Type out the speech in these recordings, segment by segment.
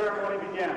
ceremony begin.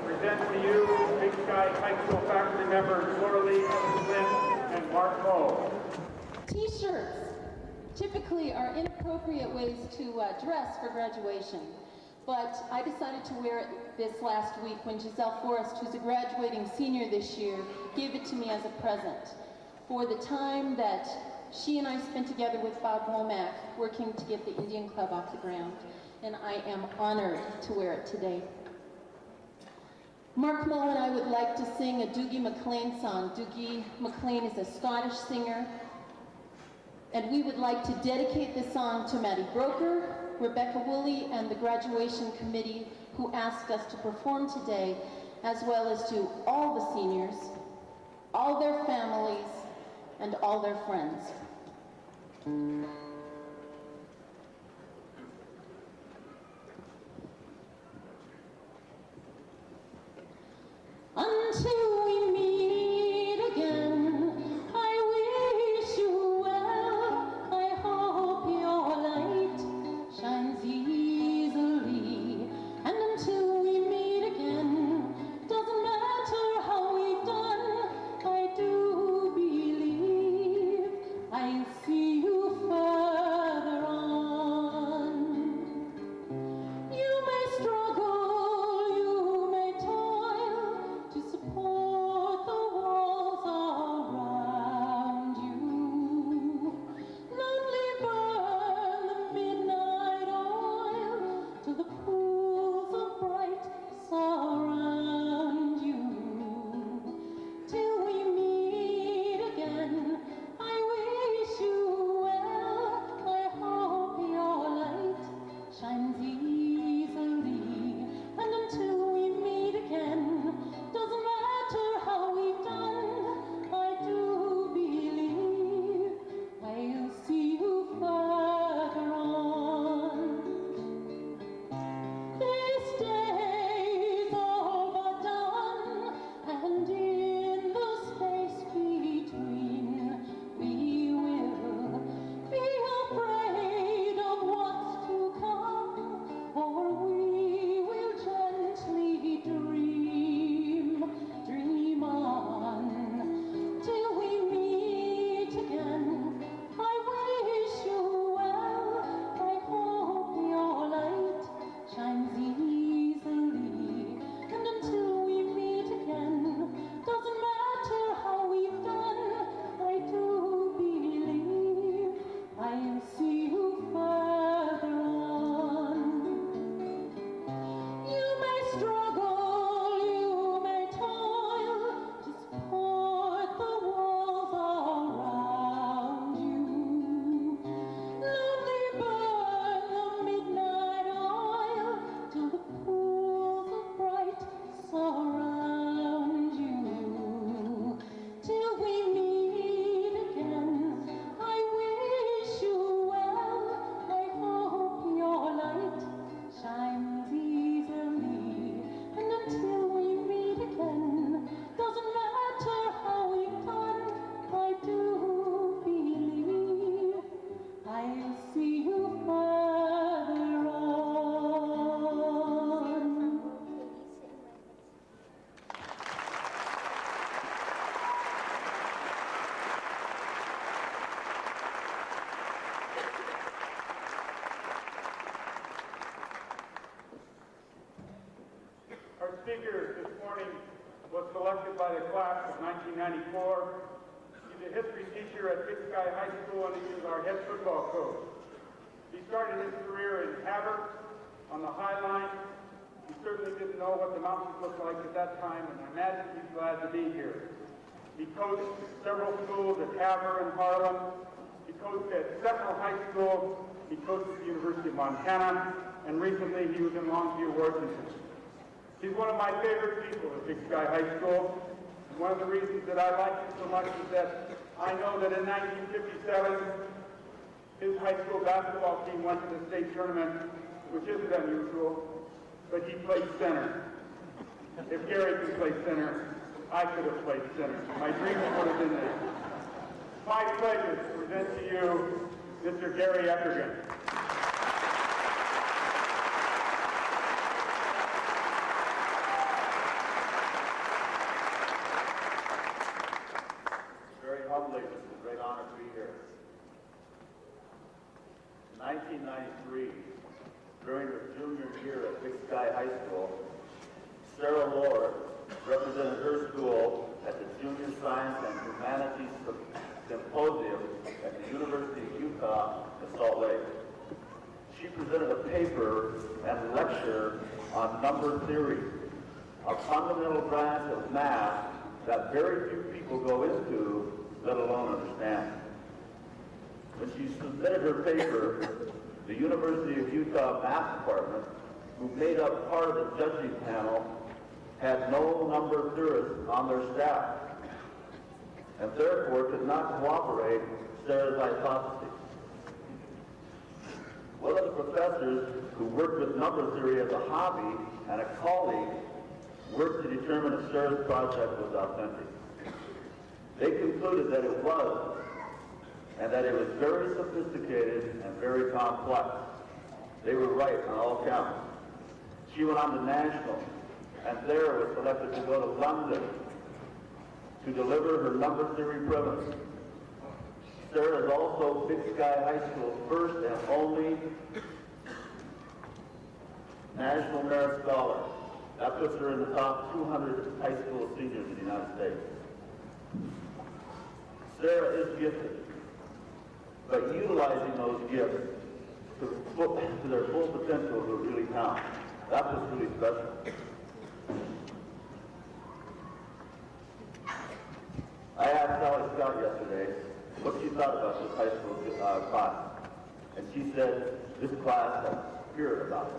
Present to you Big Sky High School faculty members Lauralee Flynn and Mark Moe. T-shirts typically are inappropriate ways to dress for graduation, but I decided to wear it this last week when Giselle Forrest, who's a graduating senior this year, gave it to me as a present for the time that she and I spent together with Bob Womack working to get the Indian Club off the ground, and I am honored to wear it today. Mark Moe and I would like to sing a Dougie MacLean song. Dougie MacLean is a Scottish singer, and we would like to dedicate this song to Maddie Broker, Rebecca Woolley, and the graduation committee who asked us to perform today, as well as to all the seniors, all their families, and all their friends. Until we meet again, I wish you well. I hope your light shines easily. And until we meet again, doesn't matter how we've done, I do believe I'll see you far. selected by the class of 1994. He's a history teacher at Big Sky High School, and he is our head football coach. He started his career in Havre on the High Line. He certainly didn't know what the mountains looked like at that time, and I imagine he's glad to be here. He coached several schools at Havre and Harlem. He coached at several high schools. He coached at the University of Montana, and recently he was in Longview, Washington. He's one of my favorite people at Big Sky High School. And one of the reasons that I like him so much is that I know that in 1957, his high school basketball team went to the state tournament, which isn't unusual, but he played center. If Gary could play center, I could have played center. My dreams would have been there. My pleasure to present to you Mr. Gary Eppergen. Very humbly, it's a great honor to be here. In 1993, during her junior year at Big Sky High School, Sarah Lord represented her school at the Junior Science and Humanities Symposium at the University of Utah in Salt Lake. She presented a paper and lecture on number theory, a fundamental branch of math that very few people go into, let alone understand. When she submitted her paper, the University of Utah Math Department, who made up part of the judging panel, had no number theorists on their staff, and therefore could not corroborate Sarah's hypothesis. One of the professors who worked with number theory as a hobby and a colleague worked to determine if Sarah's project was authentic. They concluded that it was, and that it was very sophisticated and very complex. They were right on all counts. She went on to national, and there was selected to go to London to deliver her number theory premise. Sarah is also Big Sky High School's first and only National Merit Scholar. That puts her in the top 200 high school seniors in the United States. Sarah is gifted, but utilizing those gifts to their full potential will really count. That's what's really special. I asked Sally Scott yesterday what she thought about this high school class, and she said this class has spirit about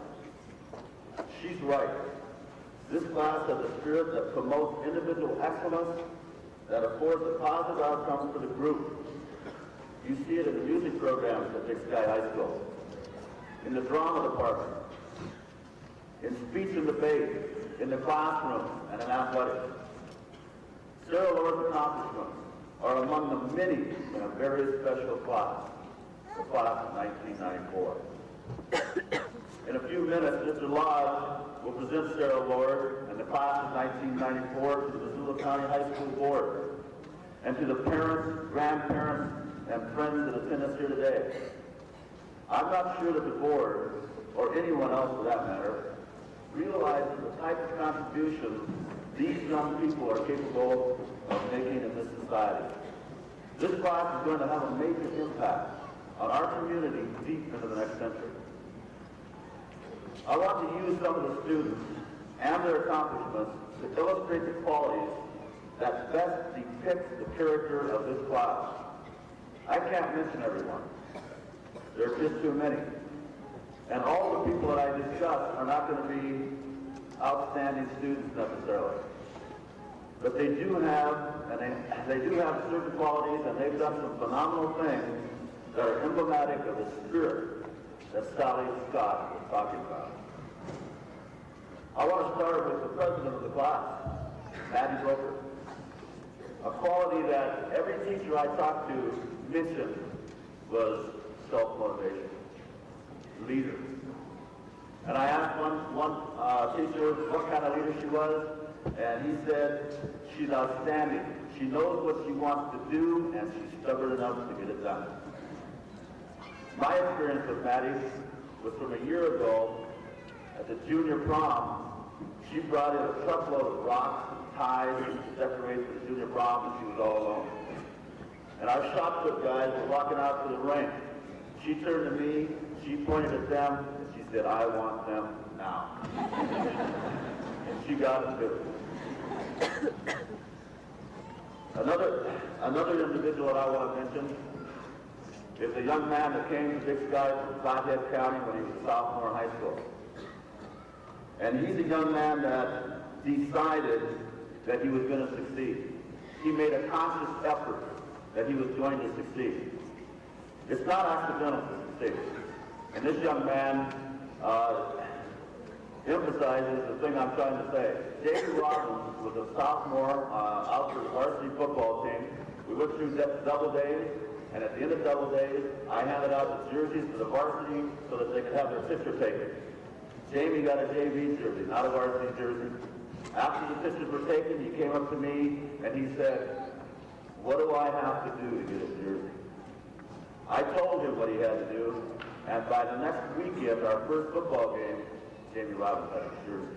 it. She's right. This class has a spirit that promotes individual excellence, that affords a positive outcome for the group. You see it in the music programs at Big Sky High School, in the drama department, in speech and debate, in the classroom, and in athletics. Sarah Lord's accomplishments are among the many in a very special class, the class of 1994. In a few minutes, Mr. Lodge will present Sarah Lord and the class of 1994 to the Missoula County High School Board and to the parents, grandparents, and friends that attend us here today. I'm not sure that the board, or anyone else for that matter, realizes the type of contributions these young people are capable of making in this society. This class is going to have a major impact on our community deep into the next century. I want to use some of the students and their accomplishments to illustrate the qualities that best depict the character of this class. I can't mention everyone. There are just too many. And all the people that I discussed are not going to be outstanding students necessarily. But they do have, certain qualities, and they've done some phenomenal things that are emblematic of the spirit that Sally Scott was talking about. I want to start with the president of the class, Patty Broker. A quality that every teacher I talked to mentioned was self-motivation, leader. And I asked one teacher what kind of leader she was, and he said, she's outstanding. She knows what she wants to do, and she's stubborn enough to get it done. My experience with Patty was from a year ago at the junior prom. She brought in a truckload of rocks, ties, and decorated for the junior prom, and she was all alone. And our shot put guys were walking out to the ring. She turned to me, she pointed at them, and she said, "I want them now." And she got them too. Another individual that I want to mention is a young man that came to Big Sky from Flathead County when he was a sophomore in high school. And he's a young man that decided that he was going to succeed. He made a conscious effort that he was going to succeed. It's not accidental to succeed. And this young man emphasizes the thing I'm trying to say. David Robbins was a sophomore out for the varsity football team. We went through double days, and at the end of double days, I handed out the jerseys to the varsity so that they could have their picture taken. Jamie got a JV jersey, not a varsity jersey. After the pictures were taken, he came up to me and he said, "What do I have to do to get a jersey?" I told him what he had to do, and by the next weekend, our first football game, Jamie Robbins had a jersey.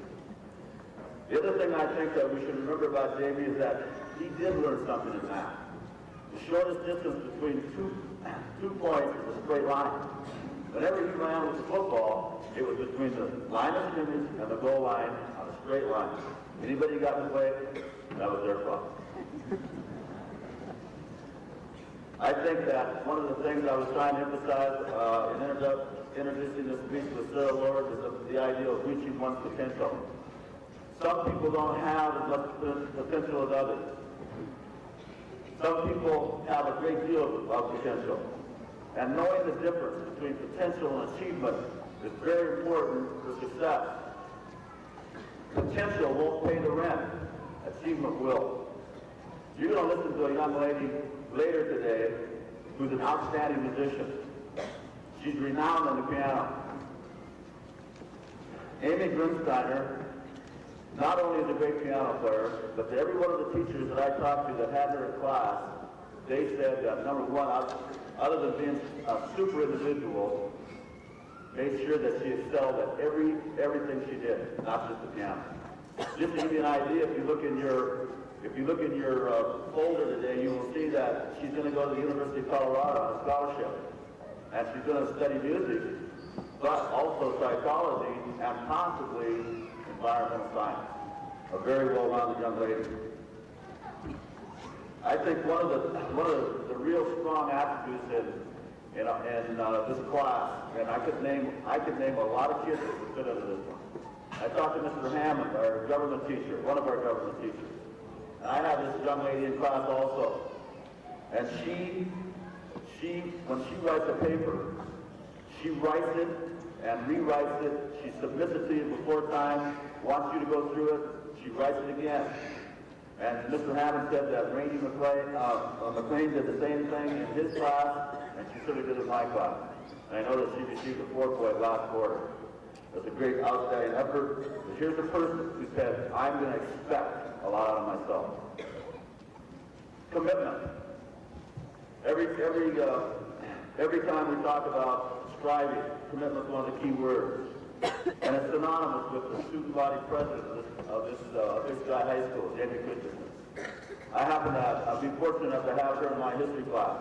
The other thing I think that we should remember about Jamie is that he did learn something in math. The shortest distance between two points is a straight line. Whenever he ran with the football, it was between the line of scrimmage and the goal line on a straight line. Anybody got in the way, that was their fault. I think that one of the things I was trying to emphasize in introducing this speech with Sarah Lord is the idea of reaching one's potential. Some people don't have as much potential as others. Some people have a great deal of potential. And knowing the difference between potential and achievement is very important for success. Potential won't pay the rent. Achievement will. You're going to listen to a young lady later today who's an outstanding musician. She's renowned on the piano. Amy Grimsteiner not only is a great piano player, but to every one of the teachers that I talked to that had her in class, they said that, number one, other than being a super individual, made sure that she excelled at everything she did, not just the piano. Just to give you an idea, if you look in your folder today, you will see that she's going to go to the University of Colorado on a scholarship, and she's going to study music, but also psychology and possibly environmental science. A very well-rounded young lady. I think one of the real strong attributes in this class, and I could name a lot of kids that would fit into this one. I talked to Mr. Hammond, our government teacher, one of our government teachers. And I have this young lady in class also. And she when she writes a paper, she writes it and rewrites it. She submits it to you before time, wants you to go through it. She writes it again. And Mr. Hammond said that Rainey McLean did the same thing in his class, and she certainly did it in my class. And I know that she received a 4-point last quarter. That's a great outstanding effort. But here's a person who said, "I'm going to expect a lot out of myself." Commitment. Every time we talk about striving, commitment is one of the key words. And it's synonymous with the student body president of this Big Sky High School, Jamie Christensen. I've been fortunate enough to have her in my history class.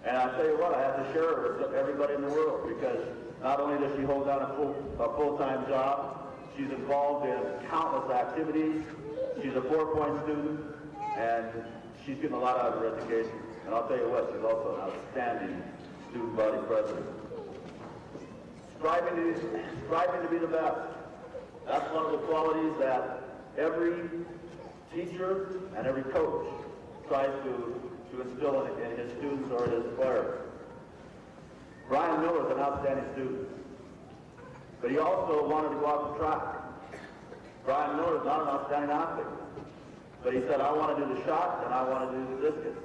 And I tell you what, I have to share her with everybody in the world, because not only does she hold down a full-time job, she's involved in countless activities. She's a 4-point student, and she's getting a lot out of her education. And I'll tell you what, she's also an outstanding student body president. Striving to be the best. That's one of the qualities that every teacher and every coach tries to instill in his students or his players. Brian Miller is an outstanding student, but he also wanted to go out the track. Brian Miller is not an outstanding athlete, but he said, "I want to do the shot and I want to do the distance."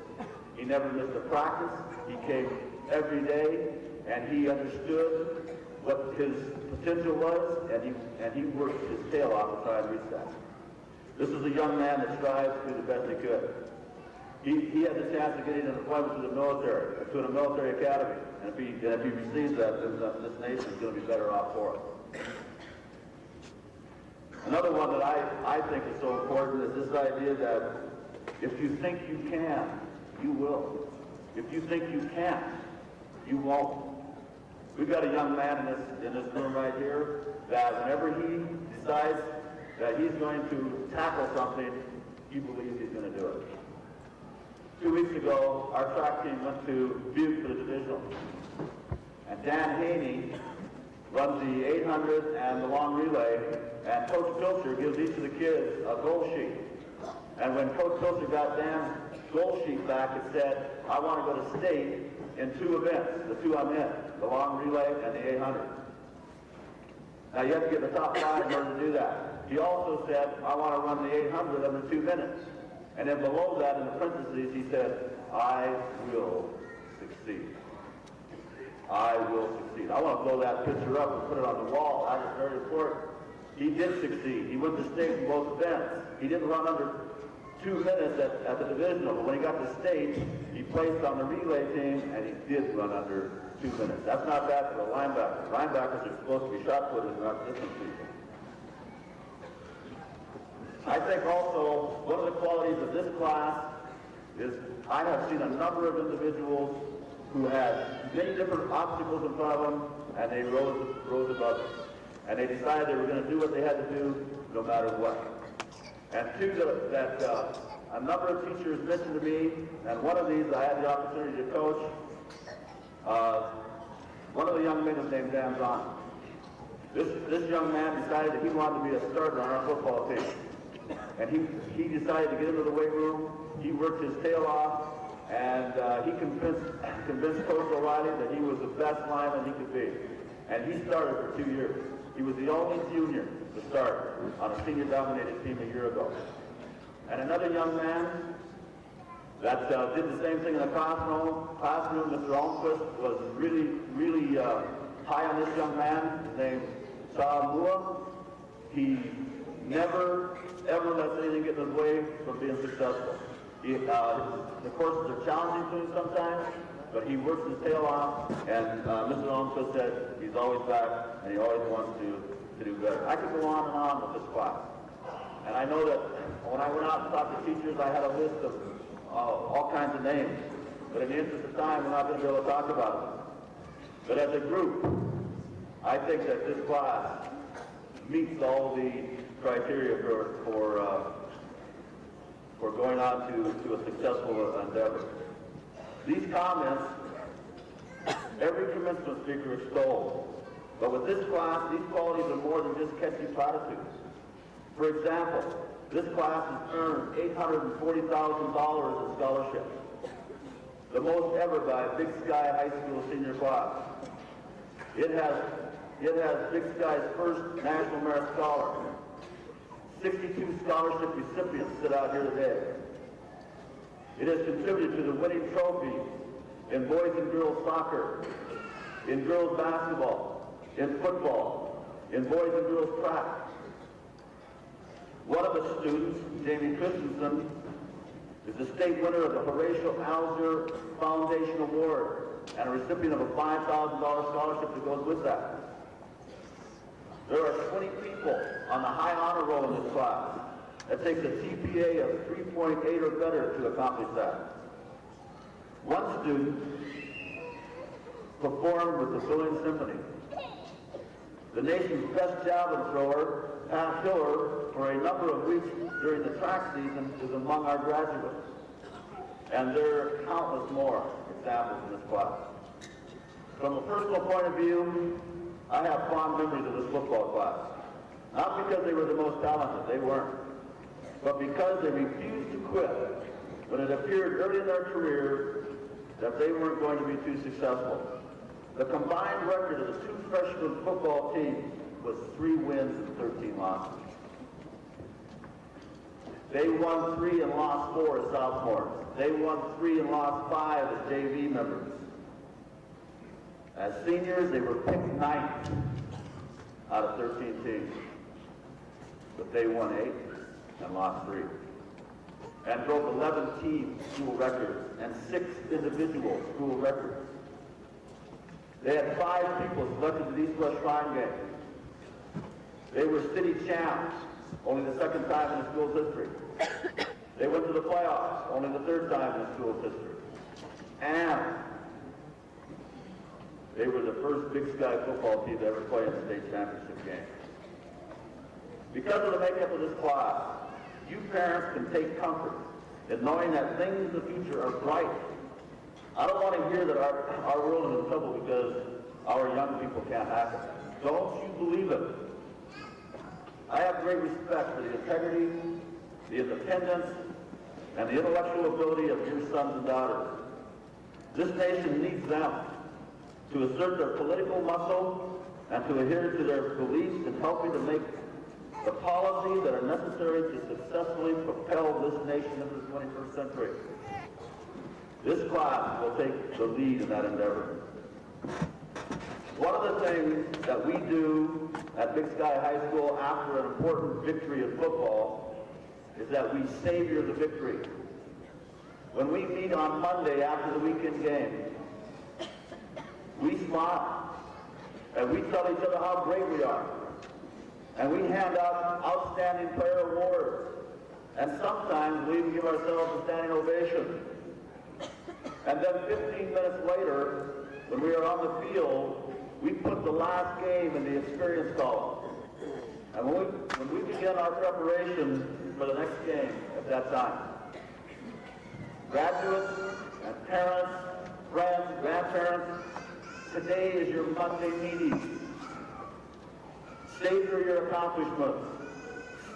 He never missed a practice. He came every day, and he understood what his potential was, and he worked his tail off to try and reach that. This is a young man that strives to do the best he could. He had the chance of getting an appointment to the military, to a military academy, and if he receives that, then this nation is going to be better off for it. Another one that I think is so important is this idea that if you think you can, you will. If you think you can't, you won't. We've got a young man in this room right here that whenever he decides that he's going to tackle something, he believes he's going to do it. 2 weeks ago, our track team went to Butte for the divisional. And Dan Haney runs the 800 and the long relay, and Coach Pilcher gives each of the kids a goal sheet. And when Coach Pilcher got Dan's goal sheet back, it said, I want to go to state in 2 events, the 2 I'm in, the long relay and the 800. Now you have to get the top 5 in order to do that. He also said, I want to run the 800 under 2 minutes. And then below that, in the parentheses, he said, I will succeed. I will succeed. I want to blow that picture up and put it on the wall. That is very important. He did succeed. He went to state in both events. He didn't run under 2 minutes at the divisional, but when he got to state, he placed on the relay team, and he did run under 2 minutes. That's not bad for a linebacker. Linebackers are supposed to be shot-footers, not distance people. I think also one of the qualities of this class is I have seen a number of individuals who had many different obstacles in front of them, and they rose above it. And they decided they were going to do what they had to do no matter what. And two that a number of teachers mentioned to me, and one of these I had the opportunity to coach. One of the young men is named Dan Zahn. This young man decided that he wanted to be a starter on our football team. And he decided to get into the weight room. He worked his tail off, and he convinced Coach O'Reilly that he was the best lineman he could be. And he started for 2 years. He was the only junior to start on a senior-dominated team a year ago. And another young man that did the same thing in the classroom, Mr. Almquist, was really high on this young man. His name is Saab Mua. He never, ever lets anything get in his way from being successful. The courses are challenging to him sometimes, but he works his tail off, and Mr. Almquist said he's always back, and he always wants to do better. I could go on and on with this class. And I know that when I went out and talked to teachers, I had a list of all kinds of names. But in the interest of time, we're not going to be able to talk about them. But as a group, I think that this class meets all the criteria for going on to a successful endeavor. These comments, every commencement speaker extols. But with this class, these qualities are more than just catchy platitudes. For example, this class has earned $840,000 in scholarships, the most ever by a Big Sky High School senior class. It has Big Sky's first National Merit Scholar. 62 scholarship recipients sit out here today. It has contributed to the winning trophies in boys and girls soccer, in girls basketball, in football, in boys and girls track. One of the students, Jamie Christensen, is the state winner of the Horatio Alger Foundation Award and a recipient of a $5,000 scholarship that goes with that. There are 20 people on the high honor roll in this class. It takes a GPA of 3.8 or better to accomplish that. One student performed with the Billings Symphony. The nation's best javelin thrower, Pat Hiller, for a number of weeks during the track season, is among our graduates. And there are countless more examples in this class. From a personal point of view, I have fond memories of this football class. Not because they were the most talented, they weren't, but because they refused to quit when it appeared early in their career that they weren't going to be too successful. The combined record of the two freshman football teams was 3 wins and 13 losses. They won 3 and lost 4 as sophomores. They won 3 and lost 5 as JV members. As seniors, they were picked 9th out of 13 teams. But they won 8 and lost 3. And broke 11 team school records and 6 individual school records. They had 5 people selected to the East-West Shrine Game. They were city champs only the second time in the school's history. They went to the playoffs, only the third time in the school's history. And they were the first Big Sky football team to ever play in the state championship game. Because of the makeup of this class, you parents can take comfort in knowing that things in the future are bright. I don't want to hear that our world is in trouble because our young people can't hack it. Don't you believe it. I have great respect for the integrity, the independence, and the intellectual ability of your sons and daughters. This nation needs them to assert their political muscle and to adhere to their beliefs in helping to make the policies that are necessary to successfully propel this nation into the 21st century. This class will take the lead in that endeavor. One of the things that we do at Big Sky High School after an important victory in football is that we savor the victory. When we meet on Monday after the weekend game, we smile and we tell each other how great we are. And we hand out outstanding player awards. And sometimes we even give ourselves a standing ovation. And then 15 minutes later, when we are on the field, we put the last game in the experience column. And when we begin our preparation for the next game at that time, graduates and parents, friends, grandparents, today is your Monday meeting. Savor your accomplishments.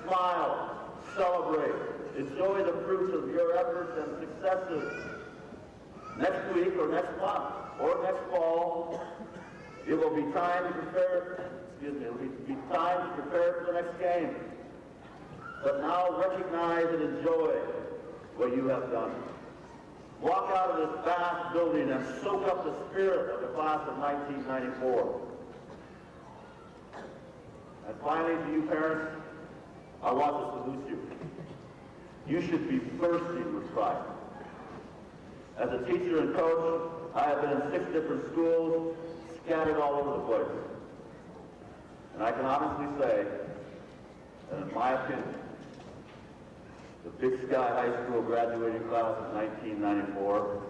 Smile, celebrate, enjoy the fruits of your efforts and successes. Next week or next month or next fall, it will be time to prepare, it will be time to prepare for the next game. But now recognize and enjoy what you have done. Walk out of this vast building and soak up the spirit of the class of 1994. And finally, to you parents, I want to salute you. You should be bursting with pride. As a teacher and coach, I have been in 6 different schools, scattered all over the place. And I can honestly say that in my opinion, the Big Sky High School graduating class of 1994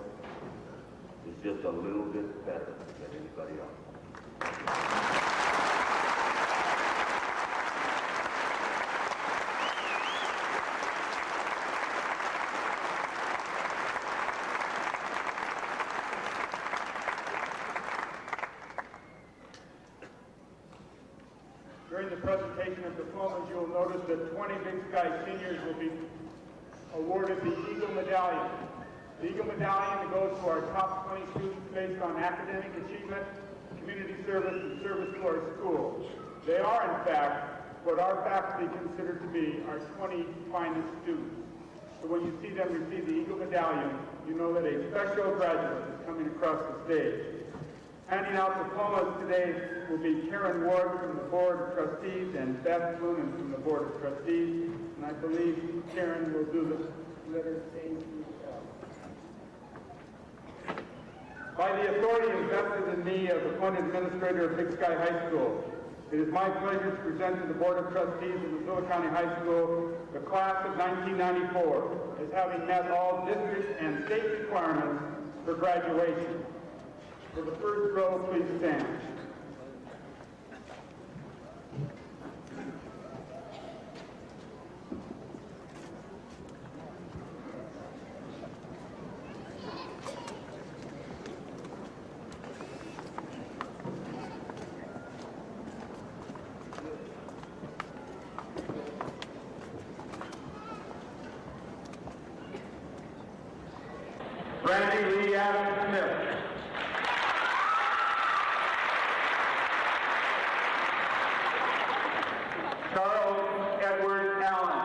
is just a little bit better than anybody else. During the presentation of diplomas, you will notice that 20 Big Sky seniors will be awarded the Eagle Medallion. The Eagle Medallion goes to our top 20 students based on academic achievement, community service, and service to our school. They are, in fact, what our faculty consider to be our 20 finest students. So when you see them receive the Eagle Medallion, you know that a special graduate is coming across the stage. Handing out diplomas today will be Karen Ward from the Board of Trustees and Beth Fluman from the Board of Trustees. And I believe Karen will do the letters A through L. By the authority invested in me as appointed administrator of Big Sky High School, it is my pleasure to present to the Board of Trustees of Missoula County High School the class of 1994 as having met all district and state requirements for graduation. For the first row, please stand. Brandy Lee Adams Smith. Charles Edward Allen.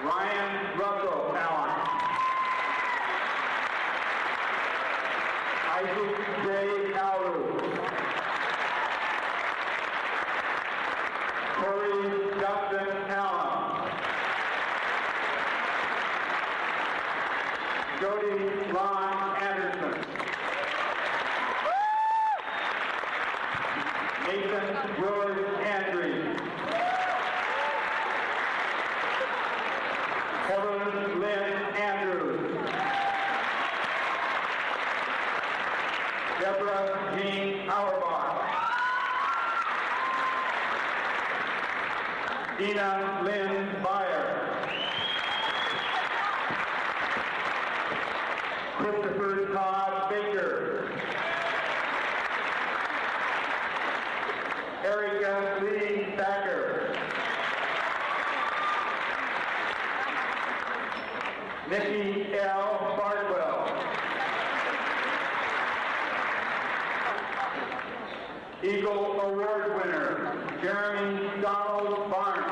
Ryan Russell Allen. Isaac J. Alru. Corey Justin Allen. Jody Ron Anderson. Nathan George Andrews. Evelyn Lynn Andrews. Deborah Jean Auerbach. Dina Lynn Byer. Christopher Todd Baker. Erica Lee Thacker. Nikki L. Bardwell. Eagle Award winner, Jeremy Donald Barnes.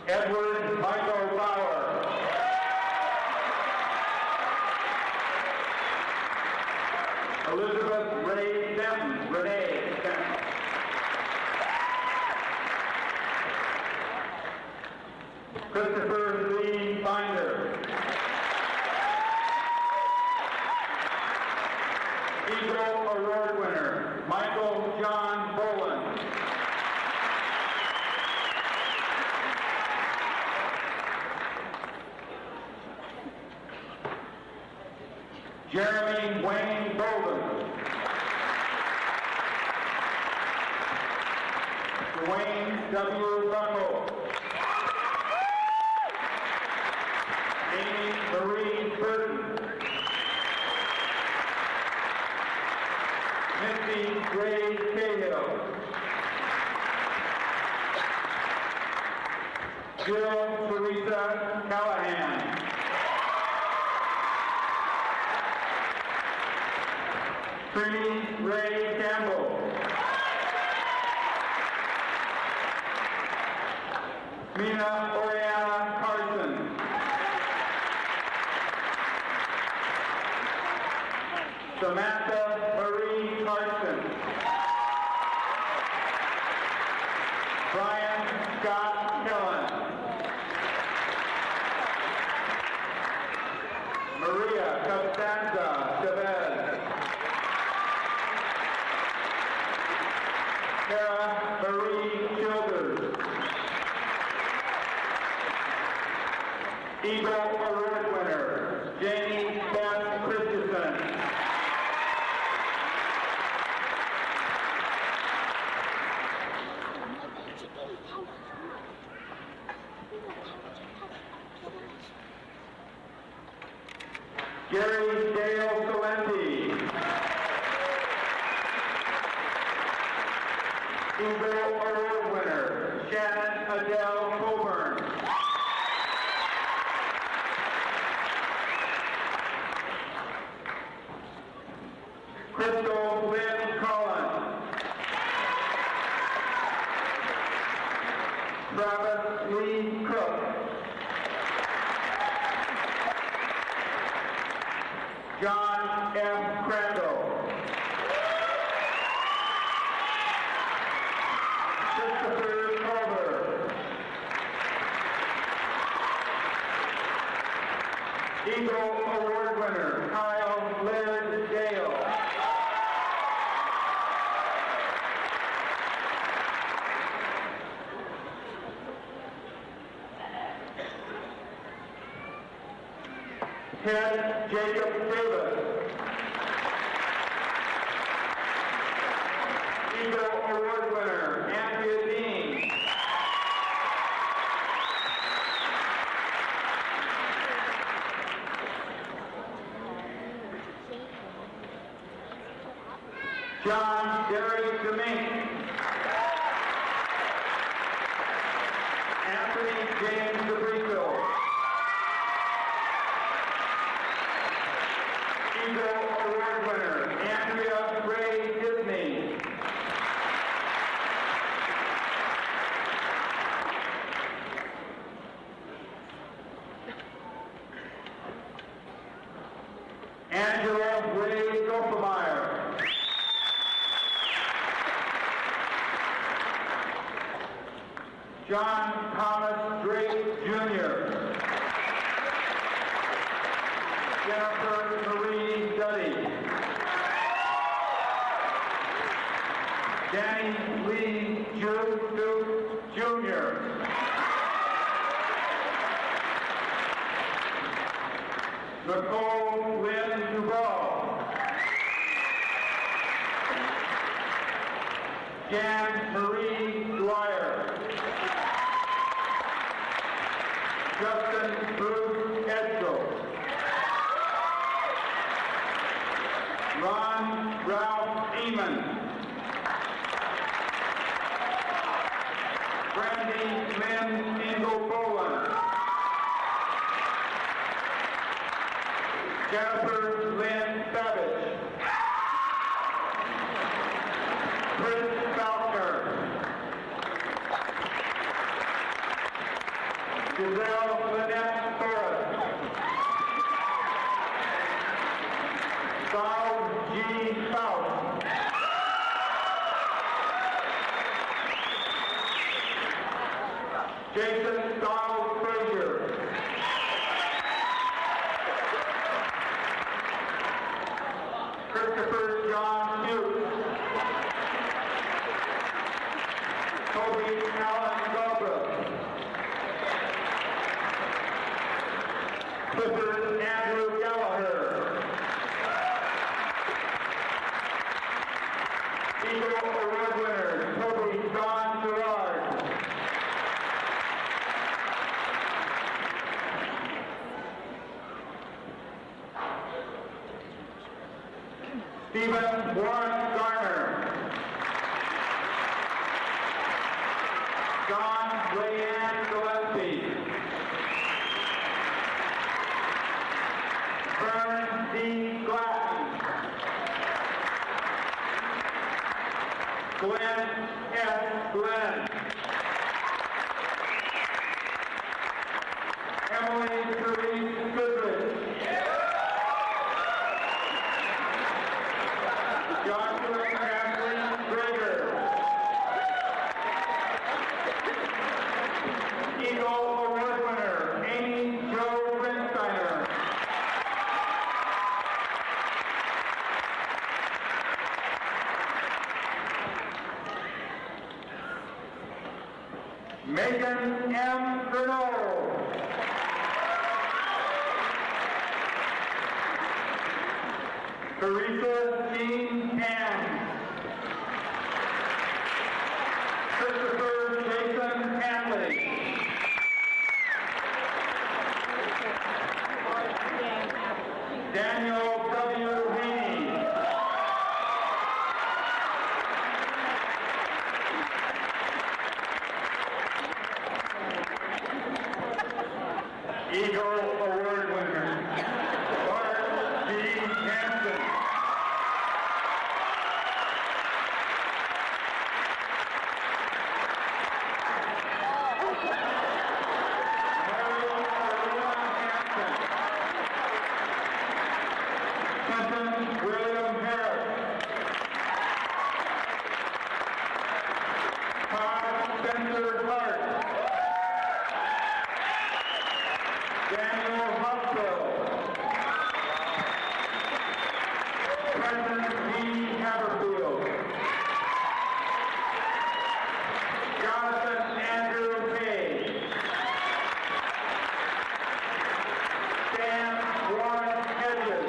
Edward Michael Bauer. Elizabeth Ray Denton, Renee Denton. Christopher Lee Binder. Eagle Award winner, Michael John Boland. Jeremy Wayne Bolden. Dwayne W. Buckle. Amy Marie Burton. Misty Gray Cahill. Jill Teresa Callahan. Trini Ray Campbell. Mina Oriana Carson. Samantha Marie Carson. Brian Scott Killen. Maria Costanza Chavez. Sarah Marie Childers. Eagle Award winner, Jamie Beth Christensen. Gary Dale Salenti. Eagle Award winner, Shannon Adele Coburn. Crystal Lynn Collins. Travis Lee Cook. John M. Crandall. Christopher Culver. Eagle Award winner, Kyle Laird Dale. Ted Jacob Davis. Eagle Award winner, Andrea Dean. John Derry Demink. Anthony James DeBrito. Eagle Award winner, Andrea Ray Disney. Angela Ray Gopelmeyer. John Thomas Drake, Jr. Jennifer Marie Duddy. Danny Lee Duke, Jr. Nicole Lynn Duval. Jan Marie Dwyer. Justin Bruce Edgel. Ron Ralph Eamon. Brandy Lynn Engel Boland. Jennifer Lynn Savage. Chris Falconer. Giselle Lynette Forrest. Saul G. Faust. Jason Donald Frazier. Christopher John Hughes. Toby Allen Galbraith. Clifford Andrew Gallagher. Eagle Award winner, Toby John Gerard. Stephen Warren Garner. John Leanne Gillespie. Vern D. Glatton. Glenn S. Glenn. Emily Therese Goodrich. Joshua Kathleen Greger. Eagle Award winner, Amy Jo Rensteiner. Megan M. Grenot. Teresa Jean Pan. Christopher Jason Hanley. Daniel W. Haney. Eagle Award winner, Bart G. Hansen. William Harris. Todd Spencer Hart. Daniel Huxell. Preston D. Haverfield. Jonathan Andrew Hay. Stan Warren Hedges.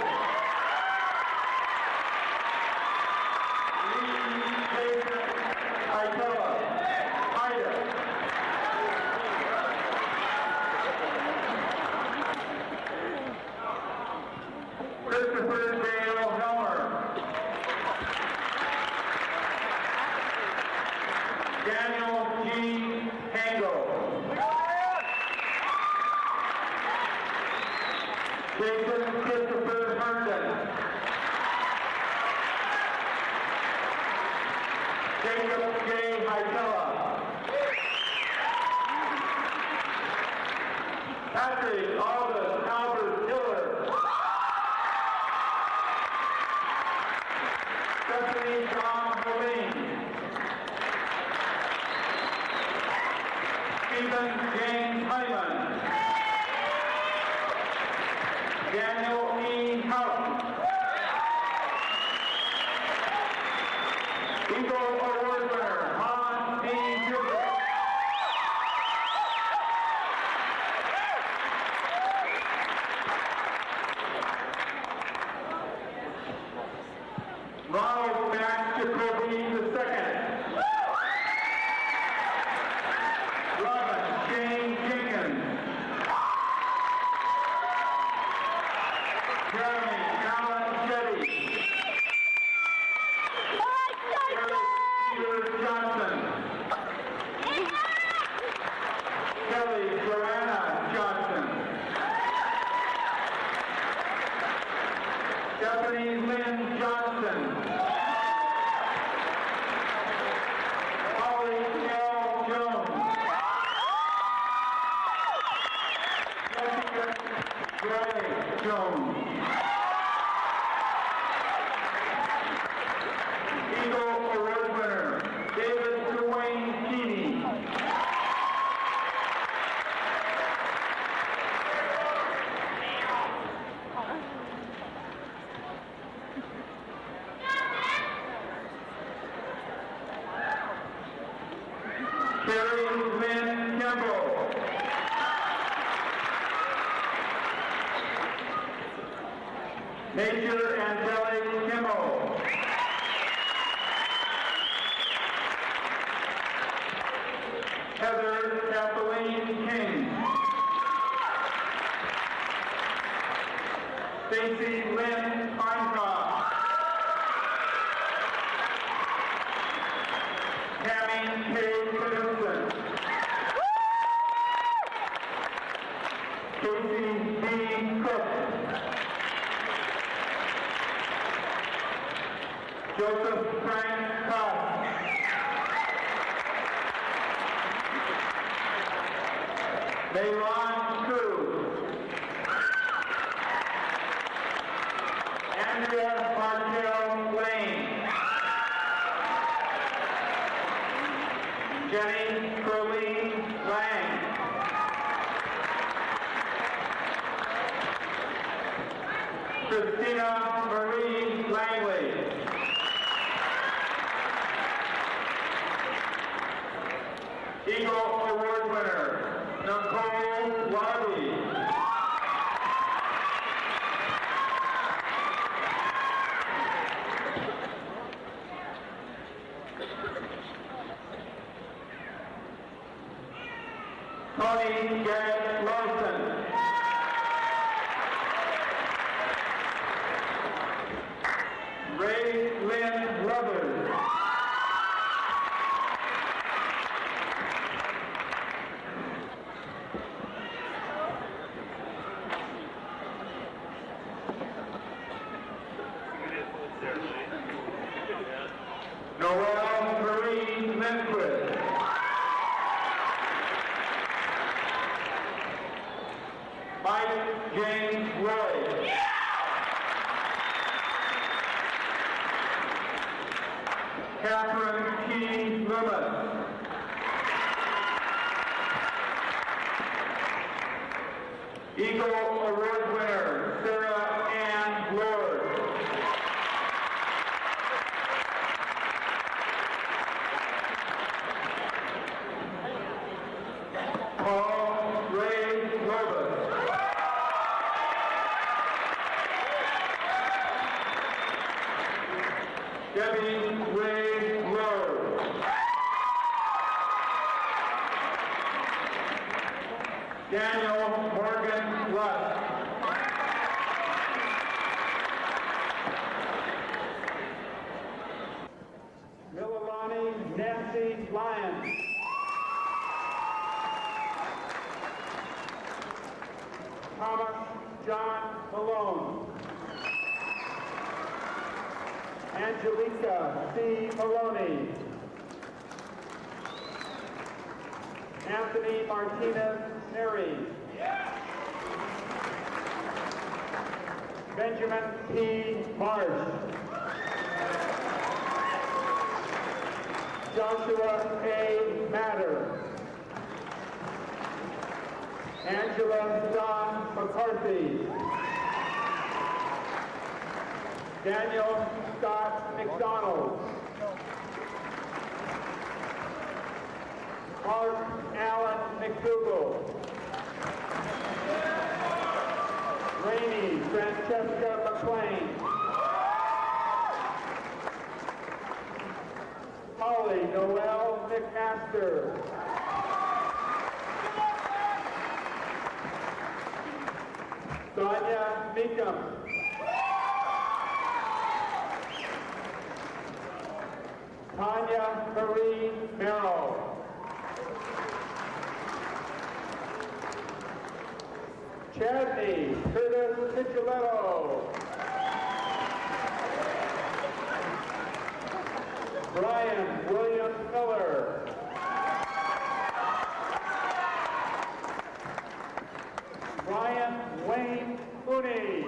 Christopher Dale Helmer. Daniel G. Hango. Jason Christopher Herndon. Jacob J. Hytella. Patrick Aldous Albert Hiller. Stephanie John Helene. Brandon James Hyman. Daniel E. House. Eagle Award winner, Han D. Gilbert. Ronald Max Jacoby II. Robin Shane Jenkins. Jeremy Allen Jetty. Eric Peter Johnson. Kelly Joanna Johnson. Stephanie Lynn Johnson. Holly L. Jones. Jessica Gray Jones. Eagle Award winner, David Dwayne Keeney. Carrie Lynn Campbell. Major Angelique Kimmel. Heather Kathleen King. Stacy Lynn Feincroft. Tammy K. Knudsen. Casey B. Cook. Joseph Frank Cox. Mayron Koo. Andrea Martell Lane. Jenny Colleen Lang. Christina Marie Langley. Eagle Award winner, Nicole Waddy. Tony Garrett Lawson. Ray Lynn Brothers. Noel Marie Lindquist. Mike James Roy. Catherine T. Loomis. Eagle Award winner, Sarah Ann Lord. Paul Ray Lovis. Debbie Ray Lowe. Daniel Morgan Lusk. Mililani Nancy Lyons. Thomas John Malone. Angelica C. Maloney. Anthony Martinez Neri. Benjamin P. Marsh. Joshua A. Matter. Angela Dawn McCarthy. Daniel Scott McDonald. Mark Allen McDougall. Rainey Francesca McLean. Holly Noel McMaster. Sonia Meekum. Tanya Marie Merrill. Chadney Curtis Micheletto. Brian William Miller. Brian Wayne Mooney.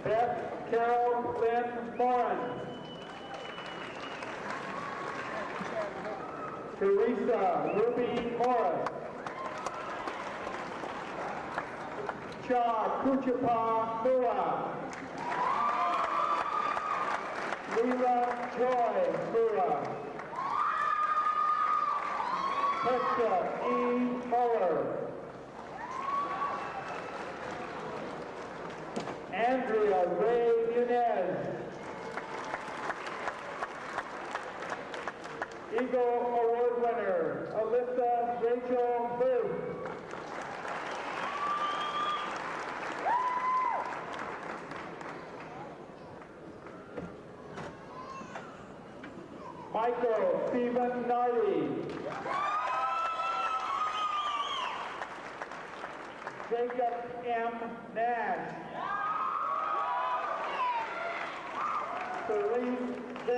Beth Carol Lynn Moran. Teresa Ruby Morris. Cha Kuchapa Mura. Leela Joy Mura. Hector E. Muller. Andrea Ray Munez. Eagle Award winner, Alyssa Rachel Booth. Michael Stephen Nardi. Jacob M. Nash. Celine J.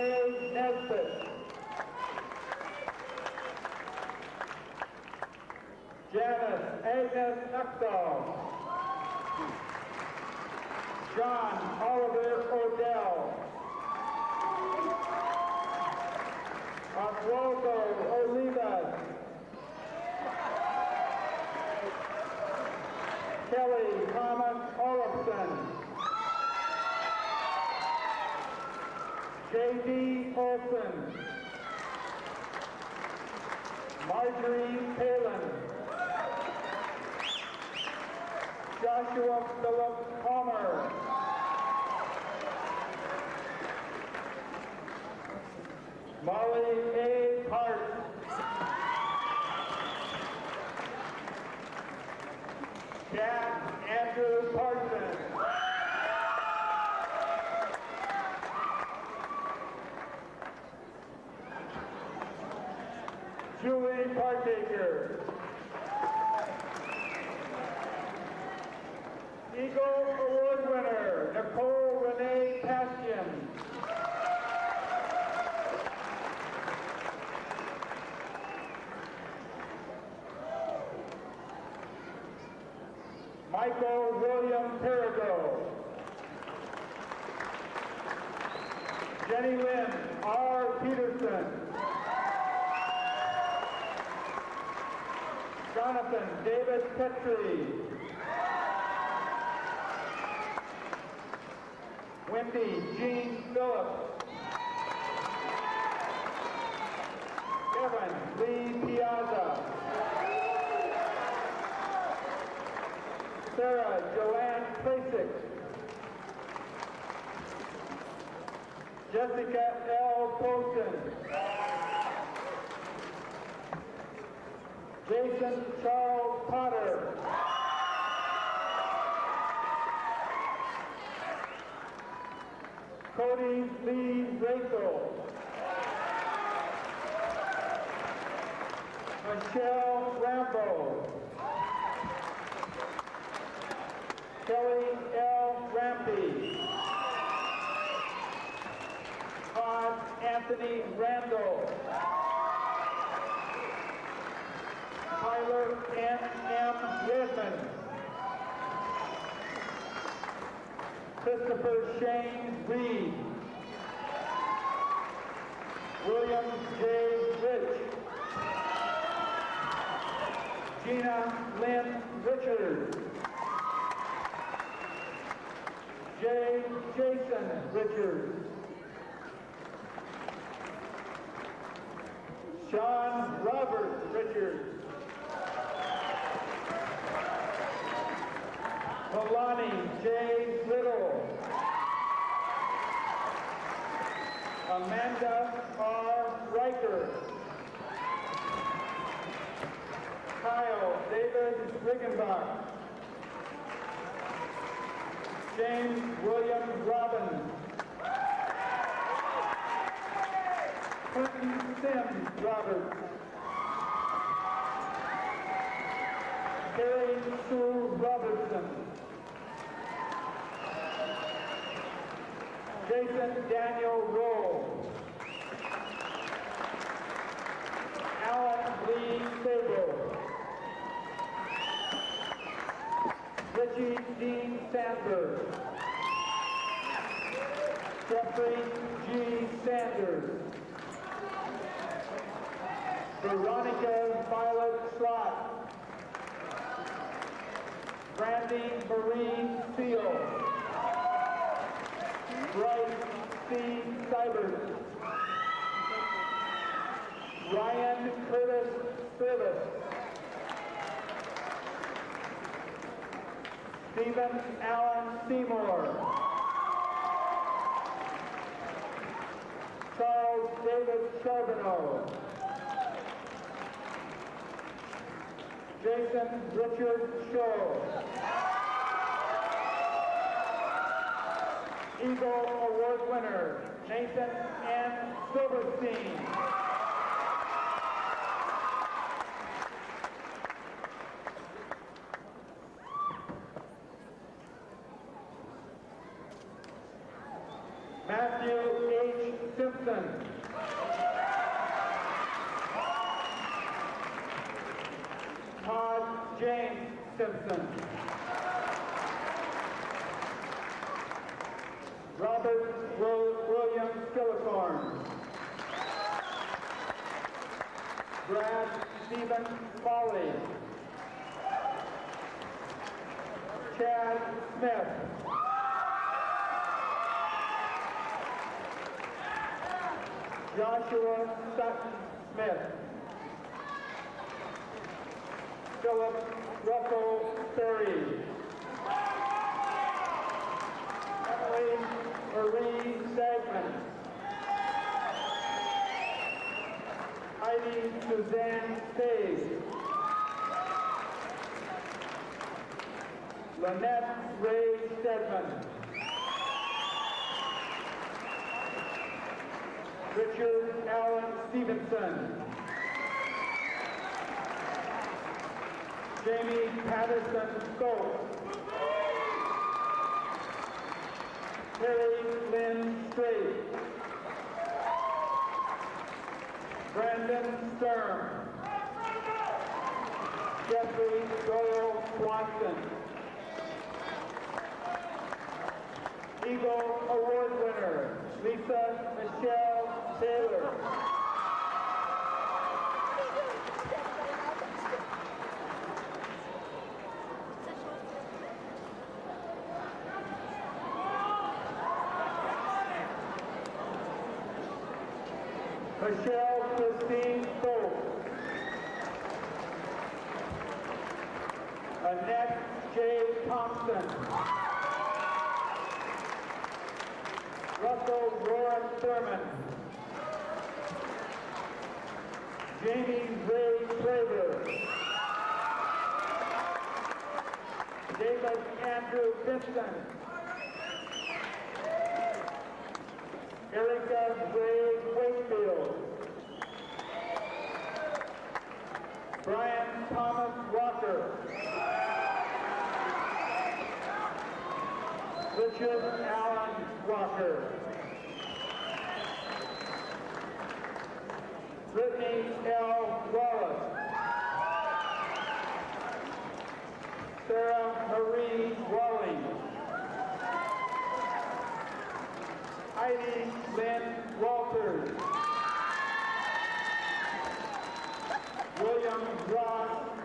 Nesbitt. Janice Agnes Nuxall. John Oliver Odell. Oswaldo Olivas. Kelly Thomas Olafson. J.D. Olson. Marjorie Palin. Joshua Philip Palmer. Molly A. Park. Jack Andrew Parsons. Julie Partaker. Eagle Award winner, Nicole Renee Pastian. Michael William Perigo. Jenny Lynn R. Peterson. Jonathan David Petrie. Wendy Jean Phillips. Kevin Lee Piazza. Sarah Joanne Klasick. Jessica L. Poston. Jason Charles Potter. Cody Lee Rachel. Michelle Rambo. Kelly L. Rampy. Todd Anthony Randall. Tyler N. M. Redmond. Christopher Shane Reed. William J. Rich. Gina Lynn Richards. Jason Richards. Sean Robert Richards. Milani J. Little. Amanda R. Riker. Kyle David Riggenbach. James William Robbins. Quentin Sims Roberts. Carrie Sue Robertson. Jason Daniel Roll. Alan Lee Sabo. Richie Dean Sandberg. Jeffrey G. Sanders. Veronica Violet Slot. Brandy Marie Seal. Bryce C. Cybers. Ryan Curtis Service. Stephen Allen Seymour. Charles David Charbonneau. Jason Richard Shaw. Eagle Award winner, Nathan N. Silverstein. Matthew H. Simpson. Todd James Simpson. Robert William Skillicorn. Brad Stephen Foley. Chad Smith. Joshua Sutton Smith. Philip Russell Perry. Emily Marie Sagman. Heidi Suzanne Stays. Lynette Ray Stedman. Richard Allen Stevenson. Jamie Patterson Stokes. Terry Lynn Strait. Brandon Sturm. Jeffrey Doyle Swanson. Eagle Award winner, Lisa Michelle Taylor. Michelle Christine Stokes. Annette J. Thompson. Russell Roran Thurman. Jamie Ray Traver. David Andrew Vincent. Erica Ray Wakefield. Brian Thomas Walker. Richard Allen Walker. Brittany L. Wallace. Sarah Marie Walling. Heidi Lynn Walters.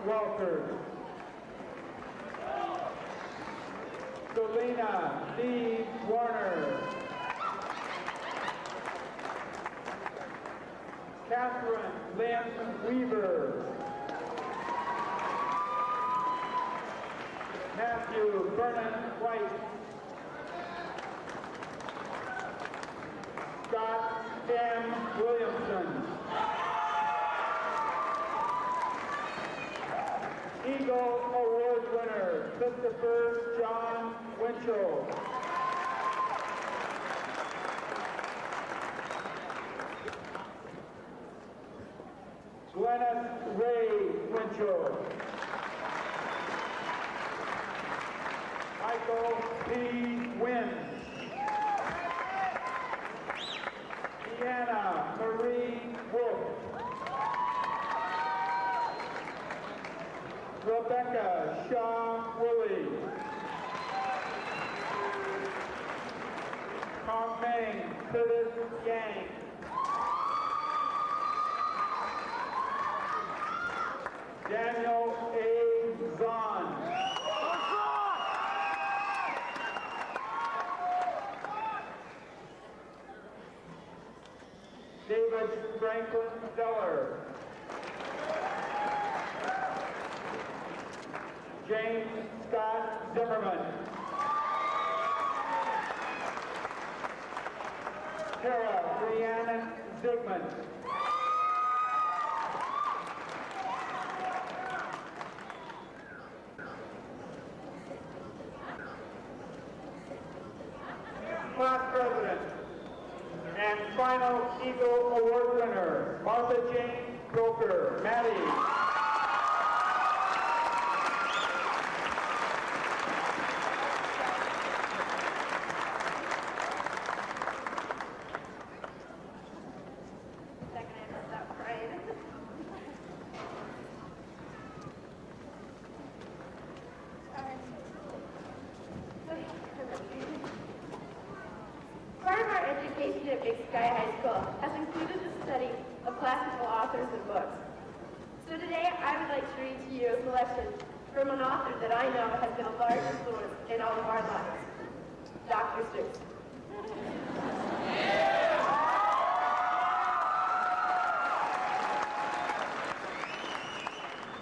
Walters. Selena Lee Warner. Catherine Lynn Weaver. Matthew Vernon White. Scott M. Williamson. Eagle Award winner, Christopher John Winchell. Gwyneth Ray Winchell. Michael P. Wynn. Deanna Marie Wolf. Rebecca Shaw Woolley. Carmeng Curtis Yang. Daniel A. Zahn. David Franklin Zeller. James Scott Zimmerman. Tara Rhiannon Zygmunt. Class President and final Eagle Award winner, Martha Jane Broker, Maddie. Part of our education at Big Sky High School has included the study of classical authors and books. So today I would like to read to you a selection from an author that I know has been a large influence in all of our lives, Dr. Seuss.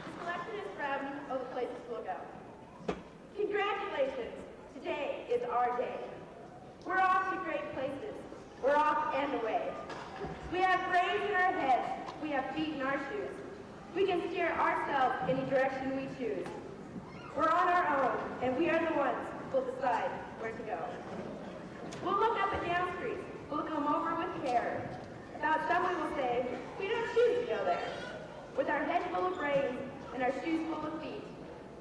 The selection is from Oh, the Places We'll Go. Congratulations! Today is our day. We're off to great places. We're off and away. We have brains in our heads. We have feet in our shoes. We can steer ourselves any direction we choose. We're on our own, and we are the ones who'll decide where to go. We'll look up and down streets. We'll look them over with care. About some we will say, we don't choose to go there. With our heads full of brains and our shoes full of feet,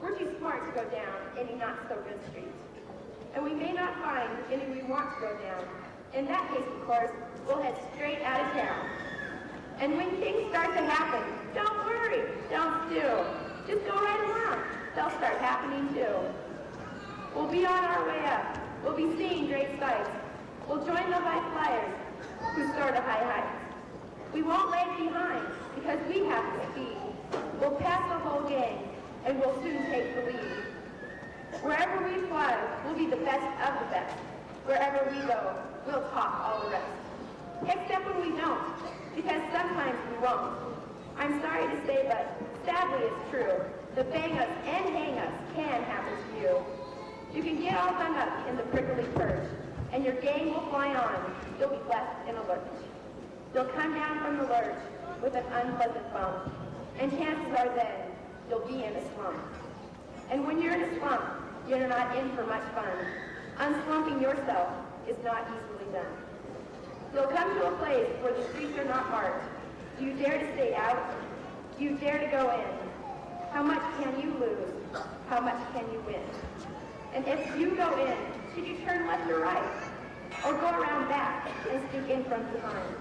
we're too smart to go down any not-so-good street. And we may not find any we want to go down. In that case, of course, we'll head straight out of town. And when things start to happen, don't worry, don't stew. Just go right along. They'll start happening too. We'll be on our way up. We'll be seeing great sights. We'll join the high flyers who soar to high heights. We won't lag behind because we have the speed. We'll pass the whole gang and we'll soon take the lead. Wherever we fly, we'll be the best of the best. Wherever we go, we'll top all the rest. Except when we don't, because sometimes we won't. I'm sorry to say, but sadly it's true. The bang us and hang us can happen to you. You can get all hung up in the prickly perch, and your gang will fly on. You'll be left in a lurch. You'll come down from the lurch with an unpleasant bump, and chances are then you'll be in a slump. And when you're in a slump, you're not in for much fun. Unslumping yourself is not easily done. You'll come to a place where the streets are not marked. Do you dare to stay out? Do you dare to go in? How much can you lose? How much can you win? And if you go in, should you turn left or right? Or go around back and sneak in from behind?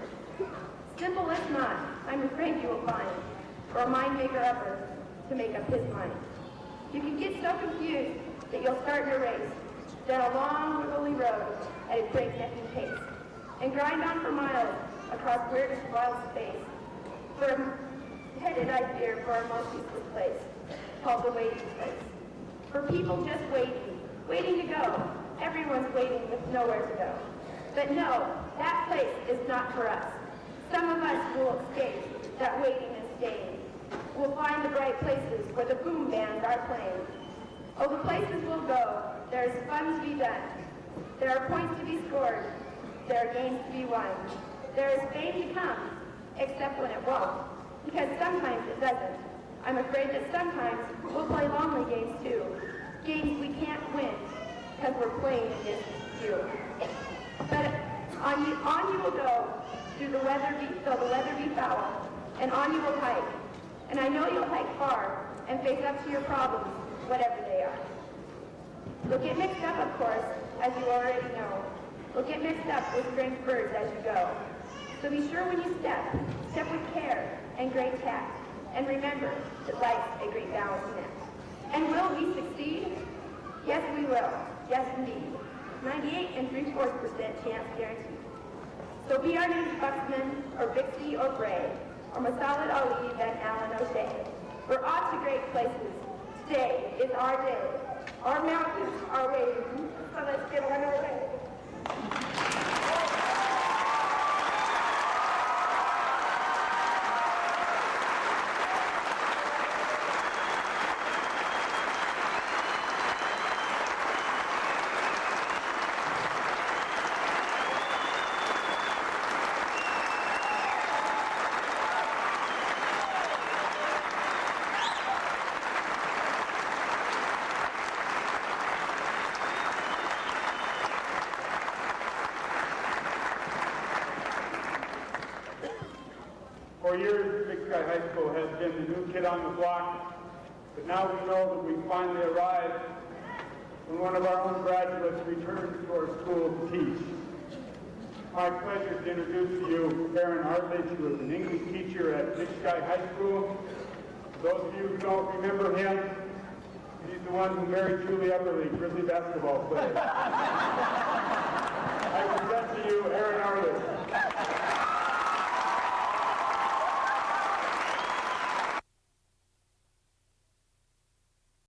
Simple as not, I'm afraid you will find, for a mind maker upper to make up his mind. You can get so confused that you'll start your race down a long, wiggly road at a breaknecking pace and grind on for miles across weirdest wild space, headed idea for our most useless place, called the waiting place. For people just waiting to go. Everyone's waiting with nowhere to go. But no, that place is not for us. Some of us will escape that waiting and staying. We'll find the bright places where the boom bands are playing. Oh, the places we'll go, there's fun to be done. There are points to be scored. There are games to be won. There is fame to come, except when it won't. Because sometimes it doesn't. I'm afraid that sometimes we'll play lonely games too. Games we can't win, because we're playing against you. But on you will go, though the weather be foul, and on you will hike. And I know you'll hike far and face up to your problems, whatever they are. You'll get mixed up, of course, as you already know. You'll get mixed up with strange birds as you go. So be sure when you step with care and great tact, and remember that life's a great balancing act. And will we succeed? Yes, we will. Yes, indeed. 98.75% chance guaranteed. So be our name's Buxman, or Bixby, or Bray, or Masalad Ali, Van Allen, O'Shea. We're off to great places. Today is our day. Our mountains are waiting. So let's get on our way. For years, Big Sky High School has been the new kid on the block, but now we know that we finally arrived when one of our own graduates returns to our school to teach. It's my pleasure to introduce to you Aaron Arledge, who is an English teacher at Big Sky High School. For those of you who don't remember him, he's the one who married Julie Everly, Grizzly basketball player. I present to you Aaron Arledge.